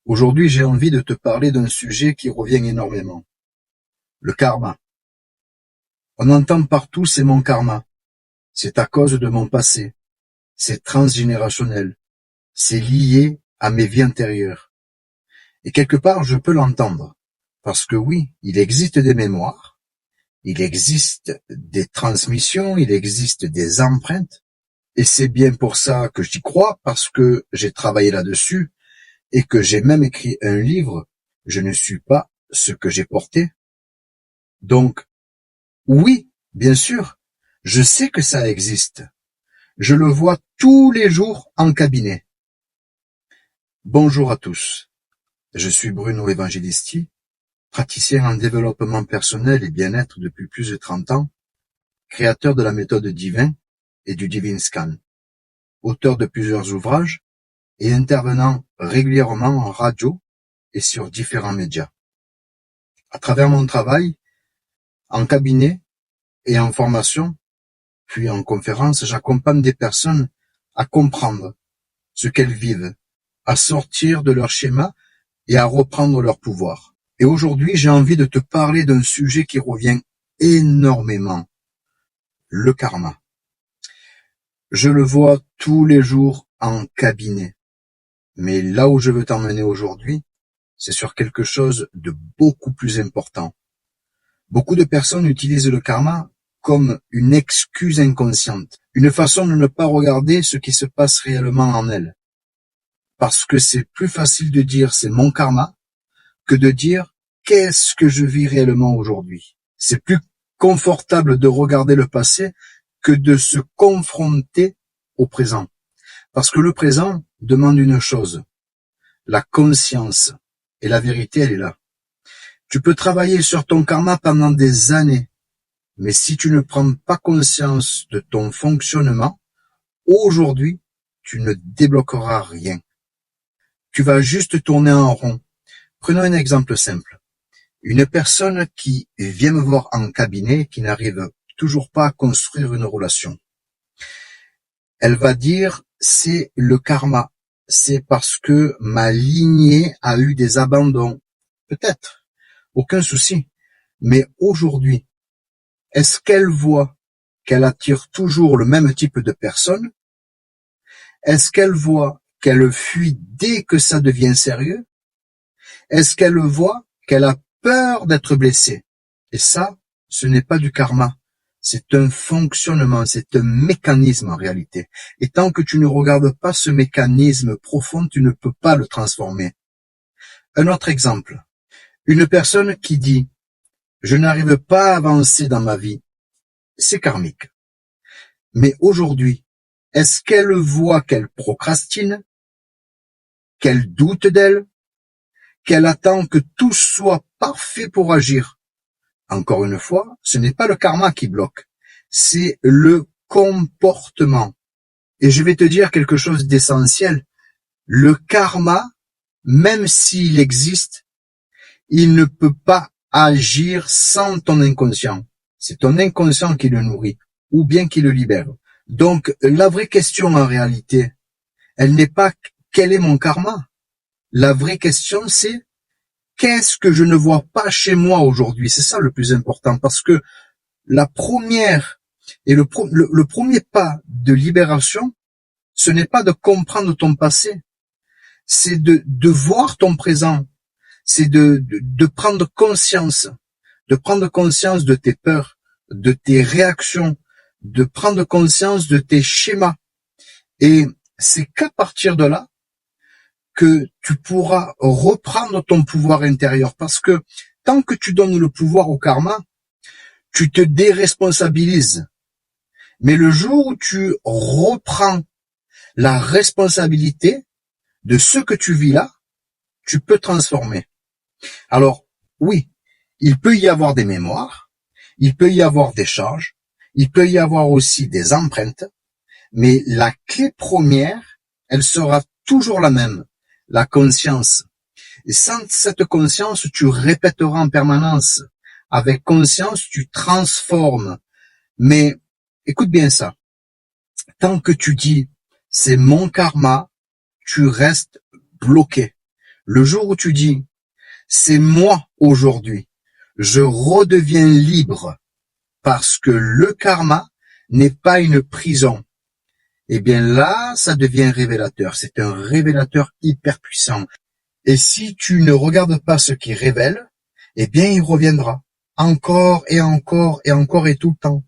Aujourd'hui, j'ai envie de te parler d'un sujet qui revient énormément. Le karma. On entend partout c'est mon karma. C'est à cause de mon passé. C'est transgénérationnel. C'est lié à mes vies antérieures. Et quelque part, je peux l'entendre. Parce que oui, il existe des mémoires. Il existe des transmissions. Il existe des empreintes. Et c'est bien pour ça que j'y crois, parce que j'ai travaillé là-dessus et que j'ai même écrit un livre. Je ne suis pas ce que j'ai porté. Donc, oui, bien sûr, je sais que ça existe. Je le vois tous les jours en cabinet. Bonjour à tous. Je suis Bruno Evangelisti, praticien en développement personnel et bien-être depuis plus de 30 ans, créateur de la méthode Divin et du Divine Scan, auteur de plusieurs ouvrages et intervenant régulièrement en radio et sur différents médias. À travers mon travail, en cabinet et en formation, puis en conférence, j'accompagne des personnes à comprendre ce qu'elles vivent, à sortir de leur schéma et à reprendre leur pouvoir. Et aujourd'hui, j'ai envie de te parler d'un sujet qui revient énormément, le karma. Je le vois tous les jours en cabinet. Mais là où je veux t'emmener aujourd'hui, c'est sur quelque chose de beaucoup plus important. Beaucoup de personnes utilisent le karma comme une excuse inconsciente, une façon de ne pas regarder ce qui se passe réellement en elles. Parce que c'est plus facile de dire c'est mon karma que de dire qu'est-ce que je vis réellement aujourd'hui. C'est plus confortable de regarder le passé que de se confronter au présent. Parce que le présent demande une chose, la conscience. Et la vérité, elle est là. Tu peux travailler sur ton karma pendant des années, mais si tu ne prends pas conscience de ton fonctionnement, aujourd'hui, tu ne débloqueras rien. Tu vas juste tourner en rond. Prenons un exemple simple. Une personne qui vient me voir en cabinet, qui n'arrive toujours pas à construire une relation. Elle va dire, c'est le karma. C'est parce que ma lignée a eu des abandons. Peut-être. Aucun souci. Mais aujourd'hui, est-ce qu'elle voit qu'elle attire toujours le même type de personne? Est-ce qu'elle voit qu'elle fuit dès que ça devient sérieux? Est-ce qu'elle voit qu'elle a peur d'être blessée? Et ça, ce n'est pas du karma. C'est un fonctionnement, c'est un mécanisme en réalité. Et tant que tu ne regardes pas ce mécanisme profond, tu ne peux pas le transformer. Un autre exemple. Une personne qui dit « Je n'arrive pas à avancer dans ma vie », c'est karmique. Mais aujourd'hui, est-ce qu'elle voit qu'elle procrastine, qu'elle doute d'elle, qu'elle attend que tout soit parfait pour agir? Encore une fois, ce n'est pas le karma qui bloque, c'est le comportement. Et je vais te dire quelque chose d'essentiel. Le karma, même s'il existe, il ne peut pas agir sans ton inconscient. C'est ton inconscient qui le nourrit, ou bien qui le libère. Donc, la vraie question en réalité, elle n'est pas quel est mon karma. La vraie question, c'est qu'est-ce que je ne vois pas chez moi aujourd'hui? C'est ça le plus important, parce que la première et le premier pas de libération, ce n'est pas de comprendre ton passé, c'est de voir ton présent, c'est de prendre conscience de tes peurs, de tes réactions, de prendre conscience de tes schémas. Et c'est qu'à partir de là que tu pourras reprendre ton pouvoir intérieur. Parce que tant que tu donnes le pouvoir au karma, tu te déresponsabilises. Mais le jour où tu reprends la responsabilité de ce que tu vis là, tu peux transformer. Alors, oui, il peut y avoir des mémoires, il peut y avoir des charges, il peut y avoir aussi des empreintes, mais la clé première, elle sera toujours la même, la conscience. Et sans cette conscience, tu répéteras en permanence. Avec conscience, tu transformes. Mais écoute bien ça. Tant que tu dis, c'est mon karma, tu restes bloqué. Le jour où tu dis, c'est moi aujourd'hui, je redeviens libre parce que le karma n'est pas une prison, eh bien là, ça devient révélateur. C'est un révélateur hyper puissant. Et si tu ne regardes pas ce qui révèle, eh bien il reviendra. Encore et encore et encore et tout le temps.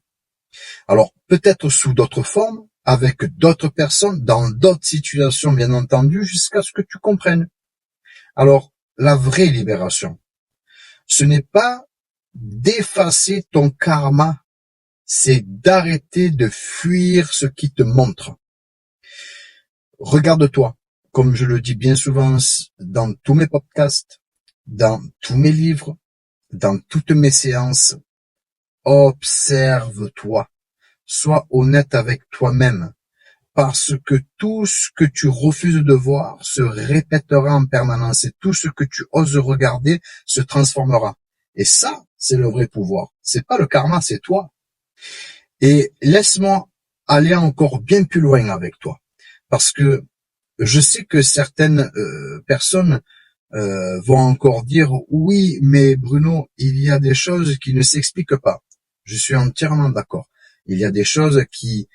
Alors peut-être sous d'autres formes, avec d'autres personnes, dans d'autres situations bien entendu, jusqu'à ce que tu comprennes. Alors la vraie libération, ce n'est pas d'effacer ton karma, c'est d'arrêter de fuir ce qui te montre. Regarde-toi, comme je le dis bien souvent dans tous mes podcasts, dans tous mes livres, dans toutes mes séances, observe-toi, sois honnête avec toi-même, parce que tout ce que tu refuses de voir se répétera en permanence et tout ce que tu oses regarder se transformera. Et ça, c'est le vrai pouvoir. C'est pas le karma, c'est toi. Et laisse-moi aller encore bien plus loin avec toi, parce que je sais que certaines personnes vont encore dire oui, mais Bruno, il y a des choses qui ne s'expliquent pas. Je suis entièrement d'accord. Il y a des choses qui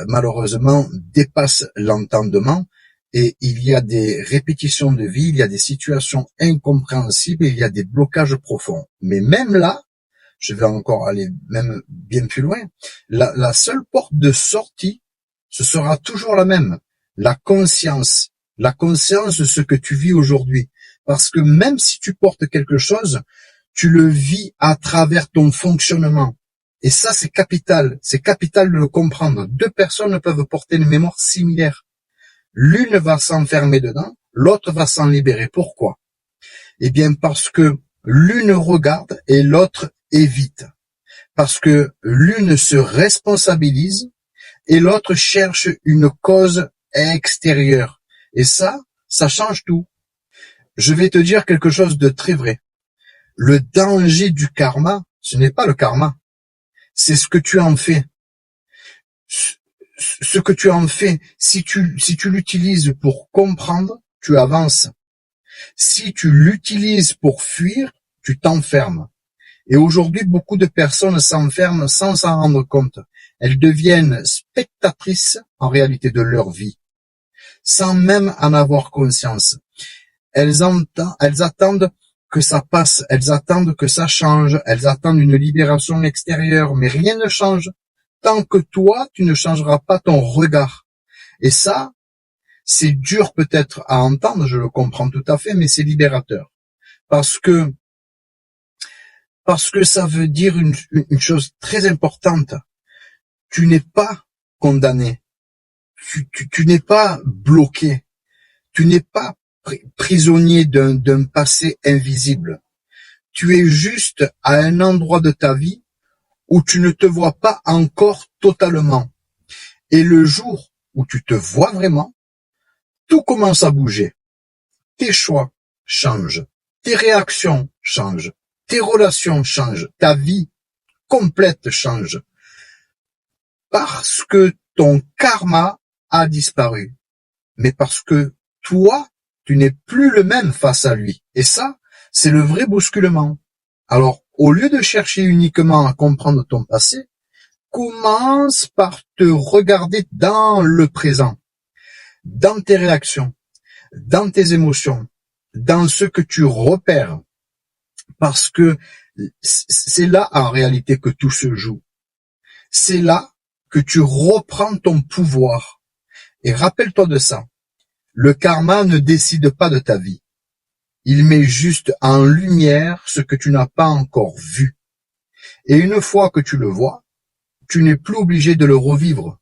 malheureusement dépassent l'entendement et il y a des répétitions de vie, il y a des situations incompréhensibles, il y a des blocages profonds. Mais même là, je vais encore aller même bien plus loin, la seule porte de sortie, ce sera toujours la même, la conscience de ce que tu vis aujourd'hui. Parce que même si tu portes quelque chose, tu le vis à travers ton fonctionnement. Et ça, c'est capital de le comprendre. Deux personnes ne peuvent porter une mémoire similaire. L'une va s'enfermer dedans, l'autre va s'en libérer. Pourquoi? Eh bien, parce que l'une regarde et l'autre évite. Parce que l'une se responsabilise et l'autre cherche une cause extérieure. Et ça change tout. Je vais te dire quelque chose de très vrai. Le danger du karma, ce n'est pas le karma. C'est ce que tu en fais. Ce que tu en fais, si tu l'utilises pour comprendre, tu avances. Si tu l'utilises pour fuir, tu t'enfermes. Et aujourd'hui, beaucoup de personnes s'enferment sans s'en rendre compte. Elles deviennent spectatrices, en réalité, de leur vie, sans même en avoir conscience. Elles attendent que ça passe, elles attendent que ça change, elles attendent une libération extérieure, mais rien ne change tant que toi, tu ne changeras pas ton regard. Et ça, c'est dur peut-être à entendre, je le comprends tout à fait, mais c'est libérateur. Parce que ça veut dire une chose très importante. Tu n'es pas condamné. Tu n'es pas bloqué. Tu n'es pas prisonnier d'un passé invisible. Tu es juste à un endroit de ta vie où tu ne te vois pas encore totalement. Et le jour où tu te vois vraiment, tout commence à bouger. Tes choix changent. Tes réactions changent. Tes relations changent. Ta vie complète change. Parce que ton karma a disparu. Mais parce que toi, tu n'es plus le même face à lui. Et ça, c'est le vrai bousculement. Alors, au lieu de chercher uniquement à comprendre ton passé, commence par te regarder dans le présent, dans tes réactions, dans tes émotions, dans ce que tu repères. Parce que c'est là, en réalité, que tout se joue. C'est là que tu reprends ton pouvoir. Et rappelle-toi de ça. Le karma ne décide pas de ta vie. Il met juste en lumière ce que tu n'as pas encore vu. Et une fois que tu le vois, tu n'es plus obligé de le revivre.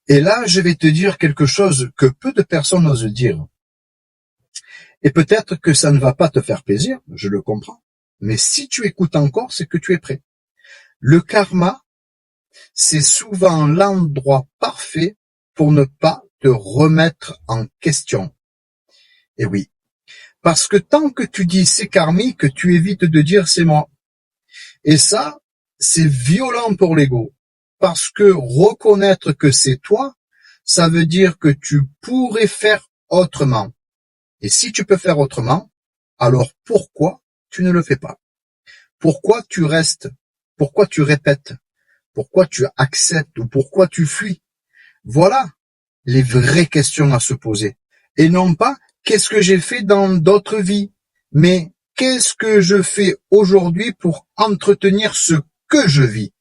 Et là, je vais te dire quelque chose que peu de personnes osent dire. Et peut-être que ça ne va pas te faire plaisir, je le comprends. Mais si tu écoutes encore, c'est que tu es prêt. Le karma, c'est souvent l'endroit parfait pour ne pas te remettre en question. Et oui. Parce que tant que tu dis c'est karmique, tu évites de dire c'est moi. Et ça, c'est violent pour l'ego. Parce que reconnaître que c'est toi, ça veut dire que tu pourrais faire autrement. Et si tu peux faire autrement, alors pourquoi tu ne le fais pas? Pourquoi tu restes? Pourquoi tu répètes? Pourquoi tu acceptes ou pourquoi tu fuis? Voilà les vraies questions à se poser. Et non pas qu'est-ce que j'ai fait dans d'autres vies, mais qu'est-ce que je fais aujourd'hui pour entretenir ce que je vis?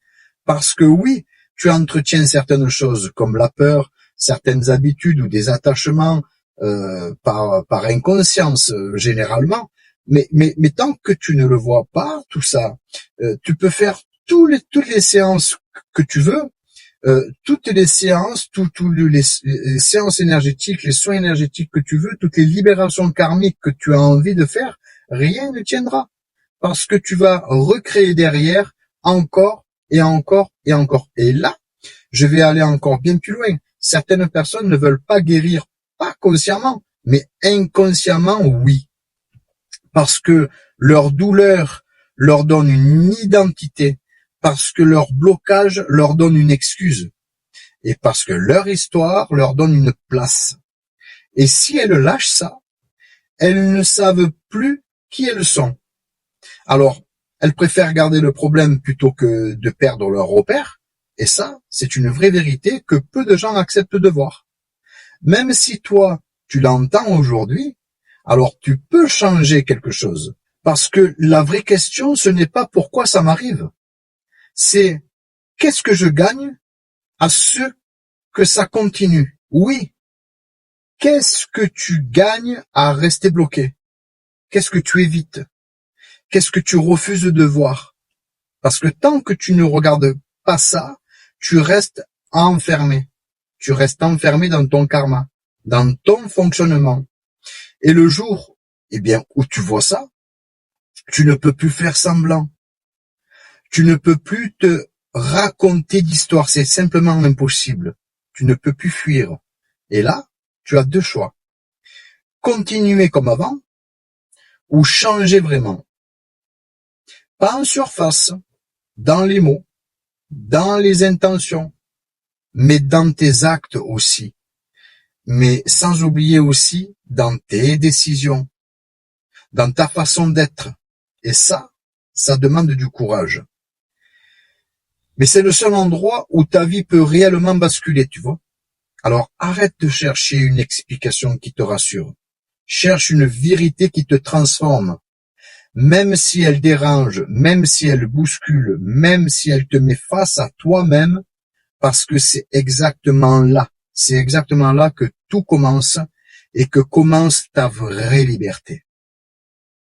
Parce que oui, tu entretiens certaines choses comme la peur, certaines habitudes ou des attachements par inconscience généralement, mais tant que tu ne le vois pas, tout ça, tu peux faire toutes les séances que tu veux, toutes les séances, les séances énergétiques, les soins énergétiques que tu veux, toutes les libérations karmiques que tu as envie de faire, rien ne tiendra. Parce que tu vas recréer derrière encore et encore et encore. Et là, je vais aller encore bien plus loin. Certaines personnes ne veulent pas guérir, pas consciemment, mais inconsciemment, oui. Parce que leur douleur leur donne une identité, parce que leur blocage leur donne une excuse, et parce que leur histoire leur donne une place. Et si elles lâchent ça, elles ne savent plus qui elles sont. Alors, elles préfèrent garder le problème plutôt que de perdre leur repère, et ça, c'est une vraie vérité que peu de gens acceptent de voir. Même si toi, tu l'entends aujourd'hui, alors tu peux changer quelque chose. Parce que la vraie question, ce n'est pas pourquoi ça m'arrive. C'est qu'est-ce que je gagne à ce que ça continue? Oui. Qu'est-ce que tu gagnes à rester bloqué? Qu'est-ce que tu évites? Qu'est-ce que tu refuses de voir? Parce que tant que tu ne regardes pas ça, tu restes enfermé. Tu restes enfermé dans ton karma, dans ton fonctionnement. Et le jour, où tu vois ça, tu ne peux plus faire semblant. Tu ne peux plus te raconter d'histoire. C'est simplement impossible. Tu ne peux plus fuir. Et là, tu as deux choix. Continuer comme avant ou changer vraiment. Pas en surface, dans les mots, dans les intentions, mais dans tes actes aussi. Mais sans oublier aussi dans tes décisions, dans ta façon d'être. Et ça demande du courage. Mais c'est le seul endroit où ta vie peut réellement basculer, tu vois. Alors arrête de chercher une explication qui te rassure. Cherche une vérité qui te transforme. Même si elle dérange, même si elle bouscule, même si elle te met face à toi-même, parce que c'est exactement là que tout commence et que commence ta vraie liberté.